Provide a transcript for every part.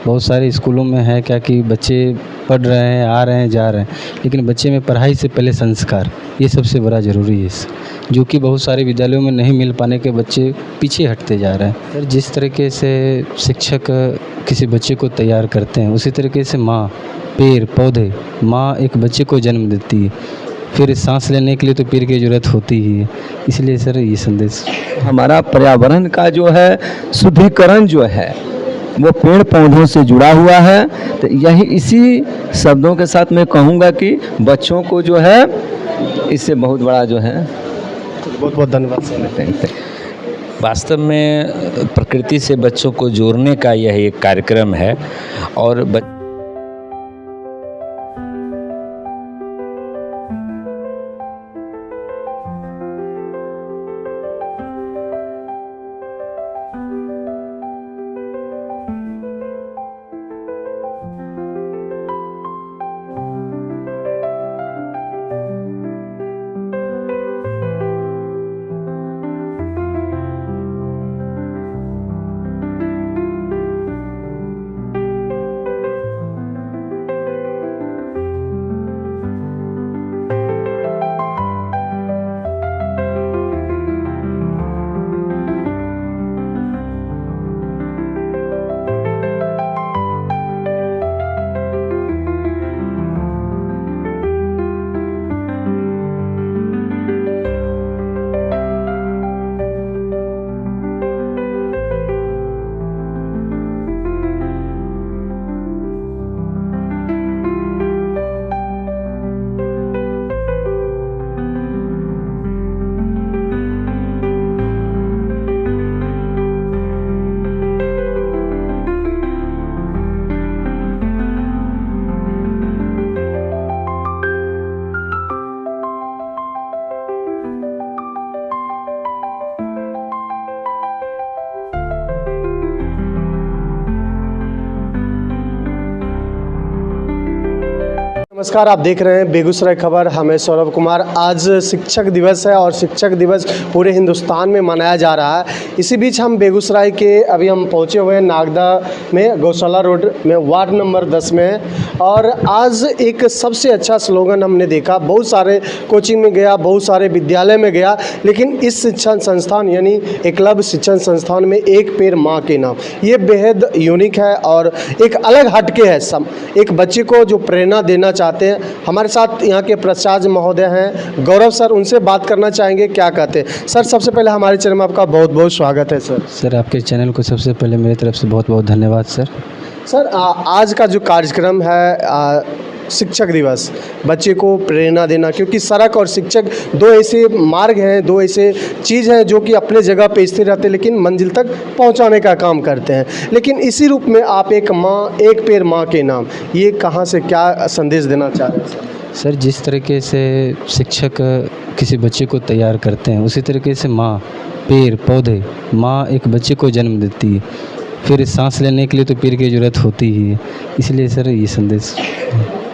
बहुत सारे स्कूलों में है क्या कि बच्चे पढ़ रहे हैं, आ रहे हैं, जा रहे हैं, लेकिन बच्चे में पढ़ाई से पहले संस्कार, ये सबसे बड़ा ज़रूरी है, जो कि बहुत सारे विद्यालयों में नहीं मिल पाने के बच्चे पीछे हटते जा रहे हैं। सर, जिस तरीके से शिक्षक किसी बच्चे को तैयार करते हैं, उसी तरीके से माँ, पेड़ पौधे, माँ एक बच्चे को जन्म देती है, फिर सांस लेने के लिए तो पेड़ की ज़रूरत होती ही है। इसलिए सर ये संदेश हमारा पर्यावरण का जो है शुद्धिकरण जो है वो पेड़ पौधों से जुड़ा हुआ है। तो यही इसी शब्दों के साथ मैं कहूँगा कि बच्चों को जो है इससे बहुत बड़ा जो है। बहुत बहुत धन्यवाद सर। वास्तव में प्रकृति से बच्चों को जोड़ने का यह एक कार्यक्रम है और नमस्कार, आप देख रहे हैं बेगूसराय खबर। हमें सौरभ कुमार। आज शिक्षक दिवस है और शिक्षक दिवस पूरे हिंदुस्तान में मनाया जा रहा है। इसी बीच हम बेगूसराय के अभी हम पहुंचे हुए हैं नागदा में, गौशाला रोड में, वार्ड नंबर 10 में। और आज एक सबसे अच्छा स्लोगन हमने देखा। बहुत सारे कोचिंग में गया, बहुत सारे विद्यालय में गया, लेकिन इस शिक्षण संस्थान यानी एकलव्य शिक्षण संस्थान में एक पेड़ माँ के नाम, ये बेहद यूनिक है और एक अलग हटके है। एक बच्चे को जो प्रेरणा देना चाहते हैं। हमारे साथ यहाँ के प्राचार्य महोदय हैं गौरव सर, उनसे बात करना चाहेंगे, क्या कहते हैं। सर, सबसे पहले हमारे चैनल में आपका बहुत बहुत स्वागत है। सर आपके चैनल को सबसे पहले मेरी तरफ से बहुत बहुत धन्यवाद सर। सर, आज का जो कार्यक्रम है शिक्षक दिवस, बच्चे को प्रेरणा देना, क्योंकि सड़क और शिक्षक दो ऐसे मार्ग हैं, दो ऐसे चीज़ हैं जो कि अपने जगह पे स्थिर रहते हैं लेकिन मंजिल तक पहुंचाने का काम करते हैं। लेकिन इसी रूप में आप एक माँ, एक पेड़ माँ के नाम, ये कहाँ से क्या संदेश देना चाह रहे हैं सर? जिस तरीके से शिक्षक किसी बच्चे को तैयार करते हैं, उसी तरीके से माँ, पेड़ पौधे, माँ एक बच्चे को जन्म देती है, फिर सांस लेने के लिए तो पेड़ की ज़रूरत होती ही है। इसलिए सर ये संदेश।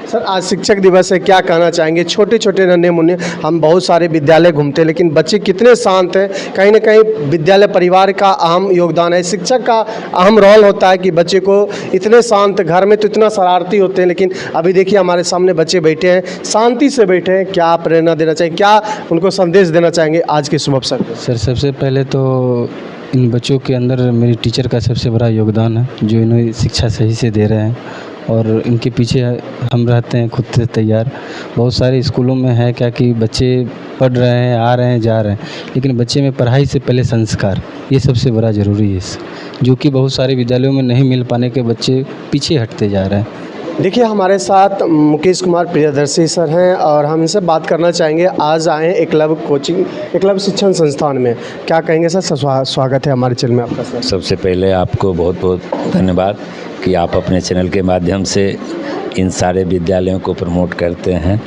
सर, आज शिक्षक दिवस है, क्या कहना चाहेंगे? छोटे छोटे नन्हे मुन्ने, हम बहुत सारे विद्यालय घूमते हैं लेकिन बच्चे कितने शांत हैं। कहीं ना कहीं विद्यालय परिवार का अहम योगदान है, शिक्षक का अहम रोल होता है कि बच्चे को इतने शांत, घर में तो इतना शरारती होते हैं लेकिन अभी देखिए हमारे सामने बच्चे बैठे हैं, शांति से बैठे हैं। क्या प्रेरणा देना चाहिए, क्या उनको संदेश देना चाहेंगे आज के शुभ अवसर पर? सर, सबसे पहले तो इन बच्चों के अंदर मेरी टीचर का सबसे बड़ा योगदान है, जो इन्हें शिक्षा सही से दे रहे हैं और इनके पीछे हम रहते हैं खुद से तैयार। बहुत सारे स्कूलों में है क्या कि बच्चे पढ़ रहे हैं, आ रहे हैं, जा रहे हैं, लेकिन बच्चे में पढ़ाई से पहले संस्कार, ये सबसे बड़ा ज़रूरी है, जो कि बहुत सारे विद्यालयों में नहीं मिल पाने के बच्चे पीछे हटते जा रहे हैं। देखिए, हमारे साथ मुकेश कुमार प्रियदर्शी सर हैं और हम इनसे बात करना चाहेंगे। आज आए एकलव्य कोचिंग, एकलव्य शिक्षण संस्थान में, क्या कहेंगे सर? स्वागत है हमारे चैनल में आपका सर। सबसे पहले आपको बहुत बहुत धन्यवाद कि आप अपने चैनल के माध्यम से इन सारे विद्यालयों को प्रमोट करते हैं।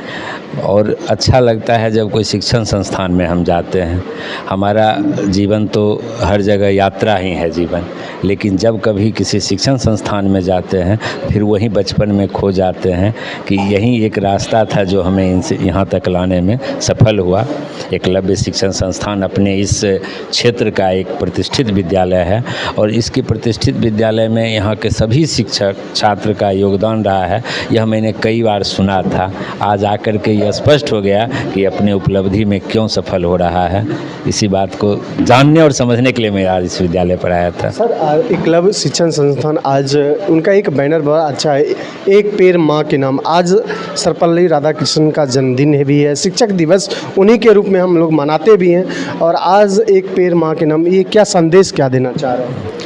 और अच्छा लगता है जब कोई शिक्षण संस्थान में हम जाते हैं। हमारा जीवन तो हर जगह यात्रा ही है जीवन, लेकिन जब कभी किसी शिक्षण संस्थान में जाते हैं फिर वही बचपन में खो जाते हैं कि यही एक रास्ता था जो हमें इनसे यहाँ तक लाने में सफल हुआ। एकलव्य शिक्षण संस्थान अपने इस क्षेत्र का एक प्रतिष्ठित विद्यालय है और इसके प्रतिष्ठित विद्यालय में यहाँ के सभी शिक्षक छात्र का योगदान रहा है, यह मैंने कई बार सुना था। आज आकर के यह स्पष्ट हो गया कि अपने उपलब्धि में क्यों सफल हो रहा है। इसी बात को जानने और समझने के लिए मैं आज इस विद्यालय पर आया था। सर, एकलव्य शिक्षण संस्थान आज उनका एक बैनर बड़ा अच्छा है, एक पेड़ माँ के नाम। आज सर्वपल्ली राधाकृष्णन का जन्मदिन भी है, शिक्षक दिवस उन्हीं के रूप में हम लोग मनाते भी हैं, और आज एक पेड़ माँ के नाम, ये क्या संदेश क्या देना चाह रहे हैं?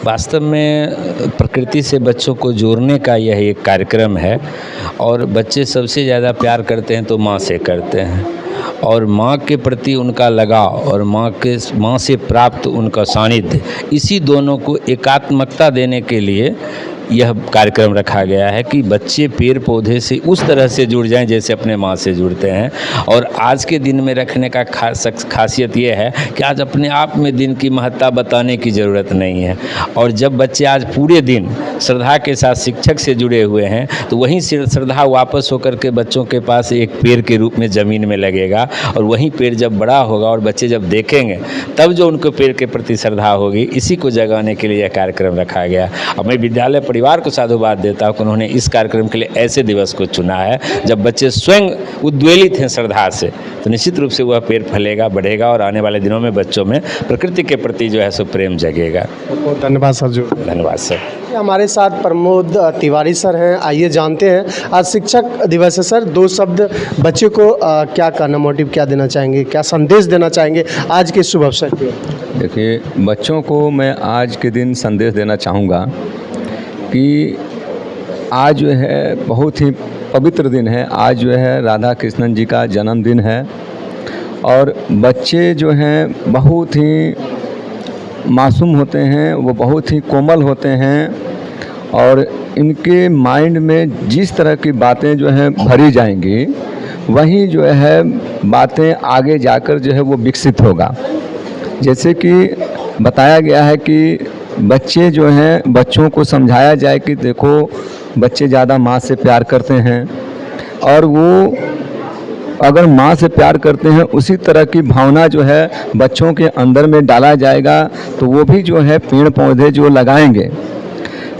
वास्तव में प्रकृति से बच्चों को जोड़ने का यह एक कार्यक्रम है और बच्चे सबसे ज़्यादा प्यार करते हैं तो माँ से करते हैं, और माँ के प्रति उनका लगाव और माँ से प्राप्त उनका सानिध्य, इसी दोनों को एकात्मकता देने के लिए यह कार्यक्रम रखा गया है कि बच्चे पेड़ पौधे से उस तरह से जुड़ जाएं जैसे अपने माँ से जुड़ते हैं। और आज के दिन में रखने का खासियत ये है कि आज अपने आप में दिन की महत्ता बताने की ज़रूरत नहीं है, और जब बच्चे आज पूरे दिन श्रद्धा के साथ शिक्षक से जुड़े हुए हैं तो वहीं से श्रद्धा वापस होकर के बच्चों के पास एक पेड़ के रूप में ज़मीन में लगेगा, और वहीं पेड़ जब बड़ा होगा और बच्चे जब देखेंगे तब जो उनको पेड़ के प्रति श्रद्धा होगी, इसी को जगाने के लिए यह कार्यक्रम रखा गया। अब मैं विद्यालय परिवार को साधुवाद देता हूँ कि उन्होंने इस कार्यक्रम के लिए ऐसे दिवस को चुना है जब बच्चे स्वयं उद्वेलित हैं श्रद्धा से, तो निश्चित रूप से वह पेड़ फलेगा, बढ़ेगा, और आने वाले दिनों में बच्चों में प्रकृति के प्रति जो है सो प्रेम जगेगा। बहुत धन्यवाद सर। जो धन्यवाद सर। हमारे साथ प्रमोद तिवारी सर हैं, आइए जानते हैं, आज शिक्षक दिवस है सर, 2 शब्द बच्चे को क्या कहना, मोटिव क्या देना चाहेंगे, क्या संदेश देना चाहेंगे आज के शुभ अवसर पे? देखिए, बच्चों को मैं आज के दिन संदेश देना चाहूँगा कि आज जो है बहुत ही पवित्र दिन है। आज जो है राधा कृष्णन जी का जन्मदिन है, और बच्चे जो हैं बहुत ही मासूम होते हैं, वो बहुत ही कोमल होते हैं, और इनके माइंड में जिस तरह की बातें जो हैं भरी जाएंगी, वही जो है बातें आगे जाकर जो है वो विकसित होगा। जैसे कि बताया गया है कि बच्चे जो हैं, बच्चों को समझाया जाए कि देखो बच्चे ज़्यादा माँ से प्यार करते हैं, और वो अगर माँ से प्यार करते हैं उसी तरह की भावना जो है बच्चों के अंदर में डाला जाएगा, तो वो भी जो है पेड़ पौधे जो लगाएंगे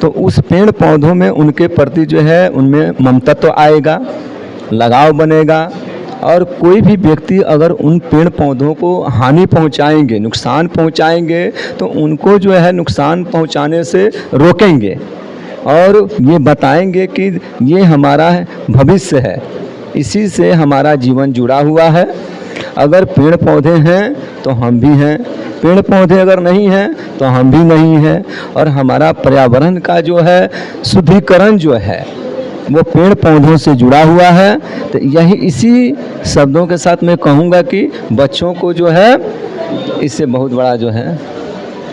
तो उस पेड़ पौधों में उनके प्रति जो है उनमें ममतत्व आएगा, लगाव बनेगा। और कोई भी व्यक्ति अगर उन पेड़ पौधों को हानि पहुंचाएंगे, नुकसान पहुंचाएंगे, तो उनको जो है नुकसान पहुंचाने से रोकेंगे और ये बताएंगे कि ये हमारा भविष्य है, इसी से हमारा जीवन जुड़ा हुआ है। अगर पेड़ पौधे हैं तो हम भी हैं, पेड़ पौधे अगर नहीं हैं तो हम भी नहीं हैं। और हमारा पर्यावरण का जो है शुद्धिकरण जो है वो पेड़ पौधों से जुड़ा हुआ है। तो यही इसी शब्दों के साथ मैं कहूँगा कि बच्चों को जो है इससे बहुत बड़ा जो है।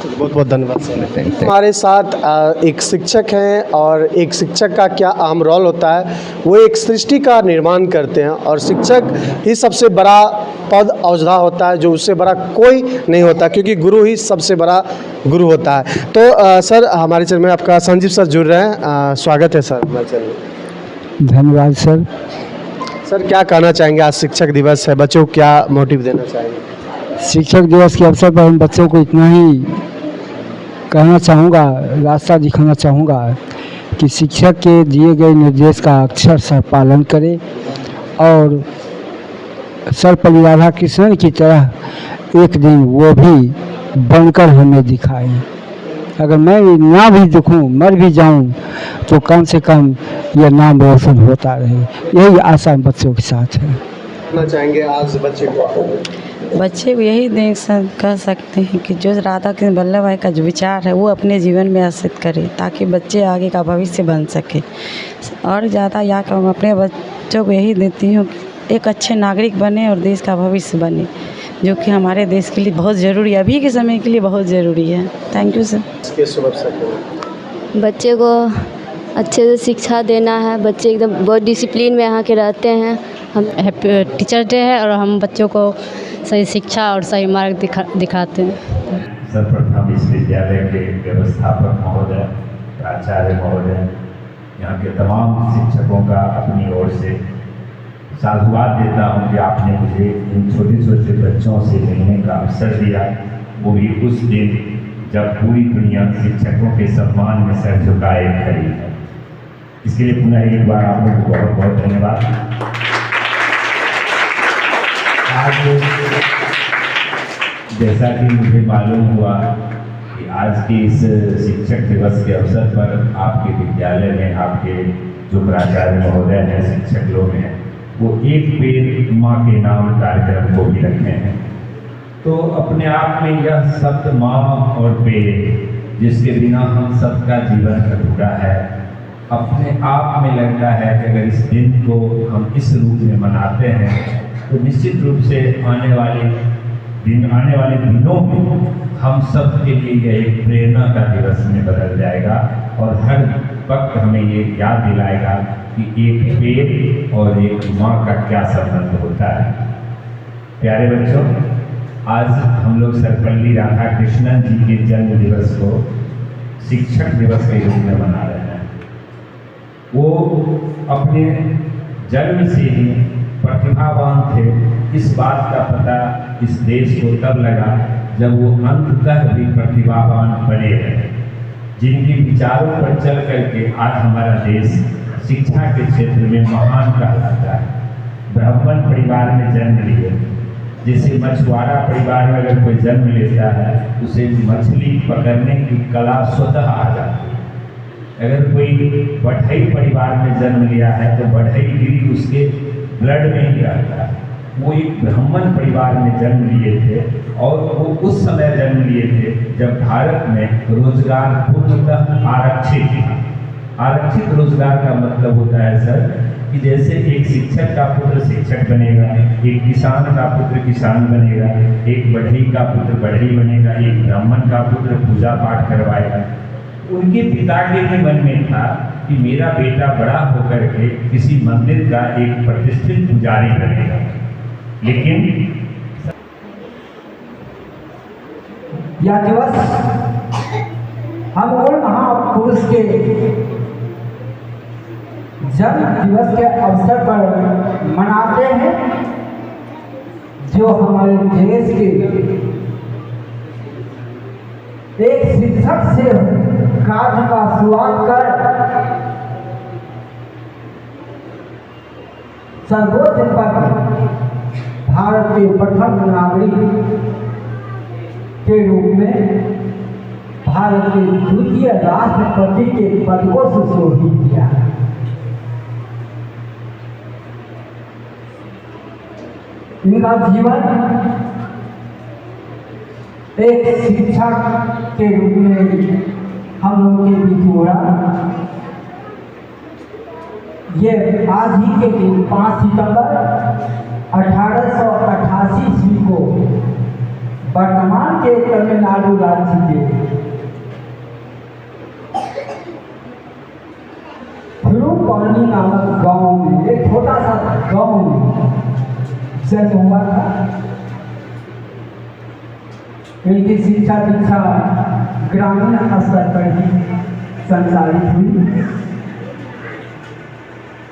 बहुत बहुत धन्यवाद सर। हमारे साथ एक शिक्षक हैं, और एक शिक्षक का क्या अहम रोल होता है, वो एक सृष्टि का निर्माण करते हैं, और शिक्षक ही सबसे बड़ा पद औजदा होता है, जो उससे बड़ा कोई नहीं होता, क्योंकि गुरु ही सबसे बड़ा गुरु होता है। तो सर, हमारे चैनल में आपका संजीव सर जुड़ रहे हैं, स्वागत है सर हमारे चैनल में। धन्यवाद सर। सर, क्या कहना चाहेंगे, आज शिक्षक दिवस है, बच्चों को क्या मोटिव देना चाहेंगे? शिक्षक दिवस के अवसर पर हम बच्चों को इतना ही कहना चाहूँगा, रास्ता दिखाना चाहूँगा कि शिक्षक के दिए गए निर्देश का अक्षर से पालन करें, और सर्वपल्ली राधाकृष्णन की तरह एक दिन वो भी बनकर हमें दिखाएं। अगर मैं ना भी दिखूं, मर भी जाऊं, तो कम से कम यह नाम रोशन होता रहे, यही आशा बच्चों के साथ है। कहना चाहेंगे आज बच्चे को यही कह सकते हैं कि जो राधा कृष्ण वल्लभ भाई का जो विचार है वो अपने जीवन में आश्रित करें, ताकि बच्चे आगे का भविष्य बन सके। और ज़्यादा या कहूँ अपने बच्चों को यही देती हूँ कि एक अच्छे नागरिक बने और देश का भविष्य बने, जो कि हमारे देश के लिए बहुत ज़रूरी है, अभी के समय के लिए बहुत ज़रूरी है। Thank you sir. इसके शुभ अवसर बच्चे को अच्छे से शिक्षा देना है। बच्चे एकदम बहुत डिसिप्लिन में यहाँ के रहते हैं। हम टीचर डे है और हम बच्चों को सही शिक्षा और सही मार्ग दिखाते हैं। सर्वप्रथम इस विद्यालय के व्यवस्थापक महोदय, प्राचार्य महोदय, यहाँ के तमाम शिक्षकों का अपनी ओर से साधुवाद देता हूँ कि आपने मुझे इन छोटे छोटे बच्चों से मिलने का अवसर दिया, वो भी उस दिन जब पूरी दुनिया शिक्षकों के सम्मान में सर झुकाए खड़ी है। इसके लिए पुनः एक बार आप लोगों को बहुत बहुत धन्यवाद। आज जैसा कि मुझे मालूम हुआ कि आज के इस शिक्षक दिवस के अवसर पर आपके विद्यालय में आपके जो प्राचार्य महोदय हैं, शिक्षक लोग हैं, वो एक पेड़ माँ के नाम कार्यक्रम को भी रखे हैं। तो अपने आप में यह शब्द माँ और पेड़, जिसके बिना हम सबका जीवन अधूरा है, अपने आप में लगता है कि अगर इस दिन को हम इस रूप में मनाते हैं तो निश्चित रूप से आने वाले दिनों में हम सब के लिए यह एक प्रेरणा का दिवस में बदल जाएगा और हर वक्त हमें ये याद दिलाएगा कि एक पेड़ और एक माँ का क्या संबंध होता है। प्यारे बच्चों, आज हम लोग सर्वपल्ली राधाकृष्णन जी के जन्म दिवस को शिक्षक दिवस के रूप में मना रहे हैं। वो अपने जन्म से ही प्रतिभावान थे। इस बात का पता इस देश को तब लगा जब वो अंततः भी प्रतिभावान बने रहे, जिनके विचारों पर चल करके आज हमारा देश शिक्षा के क्षेत्र में महान कहलाता है। ब्राह्मण परिवार में जन्म लिए, जैसे मछुआरा परिवार में अगर कोई जन्म लेता है उसे मछली पकड़ने की कला स्वतः आ जाती है। अगर कोई बढ़ई परिवार में जन्म लिया है तो बढ़ईगिरी उसके ब्लड में ही रहता है। वो एक ब्राह्मण परिवार में जन्म लिए थे और वो उस समय जन्म लिए थे जब भारत में रोजगार पूर्णतः आरक्षित था। आरक्षित रोजगार का मतलब होता है सर कि जैसे एक शिक्षक का पुत्र शिक्षक बनेगा, एक किसान का पुत्र किसान बनेगा, एक बढ़ई का पुत्र बढ़ई बनेगा, एक ब्राह्मण का पुत्र पूजा पाठ करवाएगा। उनके पिता के भी मन में था कि मेरा बेटा बड़ा होकर के किसी मंदिर का एक प्रतिष्ठित पुजारी बनेगा। लेकिन यह दिवस हम उन महापुरुष के जन्म दिवस के अवसर पर मनाते हैं जो हमारे देश के एक शिक्षक से कार्य का शुरुआत कर सर्वोच्च पद भारत के प्रथम नागरिक के रूप में भारत के द्वितीय राष्ट्रपति के पद को सुशोभित किया। इनका जीवन एक शिक्षक के रूप में हम लोगों के बीच हो रहा। ये आज ही के दिन 5 सितंबर 1888 ईस्वी को वर्तमान के तमिलनाडु राज्य के थिरुपानी नामक गांव में, एक छोटा सा गांव में जन्म हुआ था। इनकी शिक्षा दीक्षा ग्रामीण स्तर पर ही संचालित हुई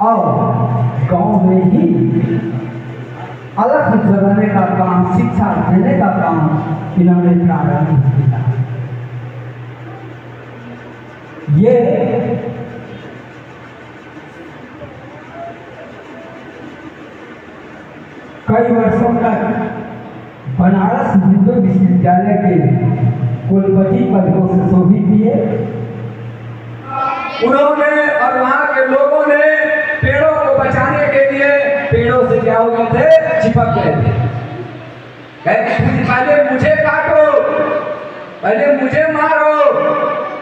और गांव में ही अलग जगाने का काम, शिक्षा देने का काम इन्होंने प्रारंभ किया। ये कई वर्षों तक बनारस हिंदू विश्वविद्यालय के कुलपति पद को सुशोभित किए। उन्होंने और वहाँ के लोगों ने पेड़ों को बचाने के लिए पेड़ों से क्या हो गए थे, चिपक गए थे। पहले मुझे काटो, पहले मुझे मारो,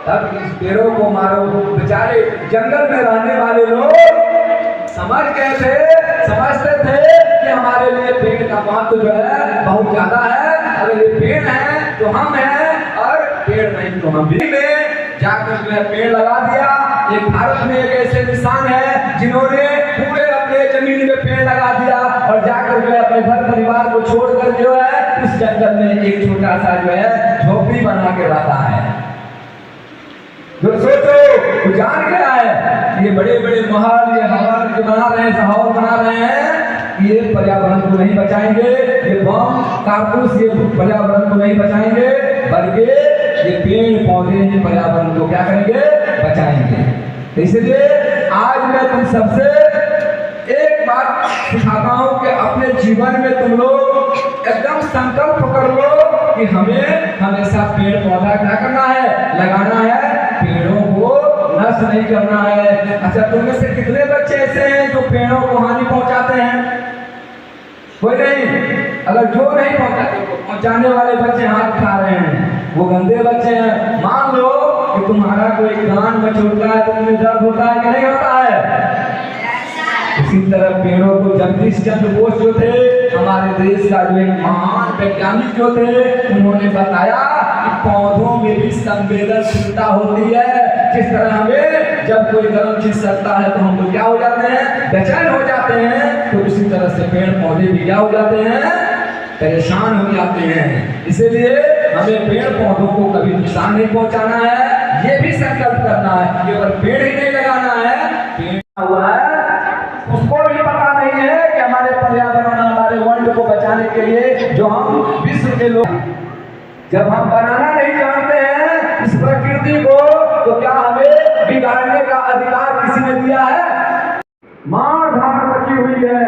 तब इस पेड़ों को मारो। बेचारे जंगल में रहने वाले लोग समझते थे कि हमारे लिए पेड़ का महत्व जो है बहुत ज्यादा है। अगर ये पेड़ है तो हम हैं और पेड़ नहीं तो हम भी। में जाकर जो है पेड़ लगा दिया। एक भारत में एक ऐसे इंसान है जिन्होंने पूरे अपने जमीन में पेड़ लगा दिया और जाकर जो है अपने घर परिवार को छोड़कर जो है इस जंगल में एक छोटा सा जो है झोपड़ी बना के रहता है। जो सोचो वो जान गया है ये बड़े बड़े महल, ये हवा जो बना रहे हैं, शहर बना रहे हैं, ये पर्यावरण को नहीं बचाएंगे, ये बम कारतूस ये पर्यावरण को नहीं बचाएंगे, बल्कि ये पेड़ पौधे ये पर्यावरण को क्या करेंगे, बचाएंगे। तो इसलिए आज मैं तुम सबसे एक बात सिखाता हूं कि अपने जीवन में तुम लोग एकदम संकल्प कर लो कि हमें हमेशा पेड़ पौधा क्या करना है, लगाना है, पेड़ों को नष्ट नहीं करना है। अच्छा, तुम में से कितने बच्चे ऐसे हैं जो पेड़ों को हानि पहुंचाते हैं? कोई नहीं। अगर जो नहीं पहुंचाते, पहुंचाने वाले बच्चे हाथ उठा रहे हैं, वो गंदे बच्चे हैं। मान लो कि तुम्हारा कोई कान में छूटता है तो तुम्हें दर्द होता है कि नहीं होता है? इसी तरह पेड़ों को जगदीश चंद्र बोस जो थे, हमारे देश का जो एक महान वैज्ञानिक जो थे, उन्होंने बताया कि पौधों में भी संवेदनशीलता होती है। जिस तरह हमें जब कोई गर्म चीज सकता है तो हम लोग क्या हो जाते हैं, बेचैन हो जाते हैं, तो उसी तरह से पेड़ पौधे भी क्या हो जाते हैं, परेशान हो जाते हैं। इसीलिए हमें पेड़ पौधों को कभी नुकसान नहीं पहुंचाना है, ये भी संकल्प करना है। केवल पेड़ ही नहीं लगाना है, पेड़ हुआ है उसको भी पता नहीं है कि हमारे पर्यावरण, हमारे वर्ल्ड को बचाने के लिए जो हम विश्व के लोग, जब हम बनाना नहीं जानते हैं इस प्रकृति को, तो क्या हमें बिगाड़ने का अधिकार किसी ने दिया है? मार धाड़ मची हुई है,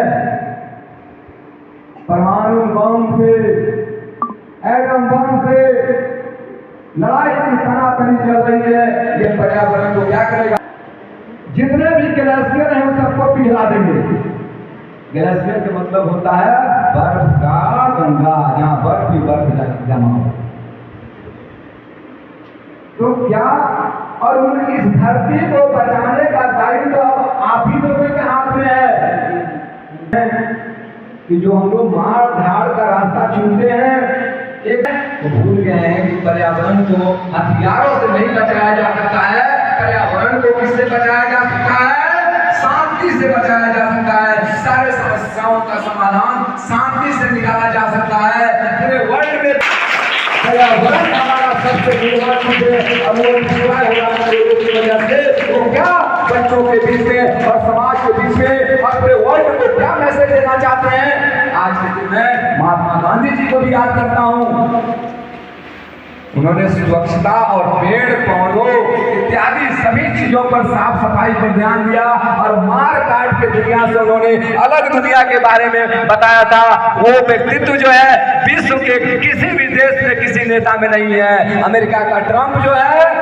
परमाणु बम से, एटम बम से लड़ाई की तनातनी चल रही है। ये पर्यावरण को क्या करेगा? जितने भी ग्लेशियर हैं उन सबको पिघला देंगे। ग्लेशियर का मतलब होता है बर्फ का गंगा, जहाँ बर्फ ही बर्फ जमा हो। तो क्या, और इस धरती को बचाने का दायित्व तो आप ही लोगों के हाथ में है कि जो हम लोग मार धाड़ का रास्ता चुनते हैं, एक तो भूल गए हैं कि पर्यावरण को हथियारों से नहीं बचाया जा सकता है। पर्यावरण को किससे बचाया जा सकता है? शांति से बचाया जा सकता है। सारे समस्याओं का समाधान शांति से निकाला जा सकता है। पूरे वर्ल्ड में पर्यावरण हमारा सबसे अमूल्य की वजह से वो क्या बच्चों के बीच में और समाज के बीच में और पूरे वर्ल्ड को क्या मैसेज देना चाहते हैं? आज के दिन मैं महात्मा गांधी जी को भी याद करता हूँ। उन्होंने स्वच्छता और पेड़ पौधों इत्यादि सभी चीजों पर, साफ सफाई पर ध्यान दिया और मार काट के दुनिया से उन्होंने अलग दुनिया के बारे में बताया था। वो व्यक्तित्व जो है विश्व के किसी भी देश में किसी नेता में नहीं है। अमेरिका का ट्रंप जो है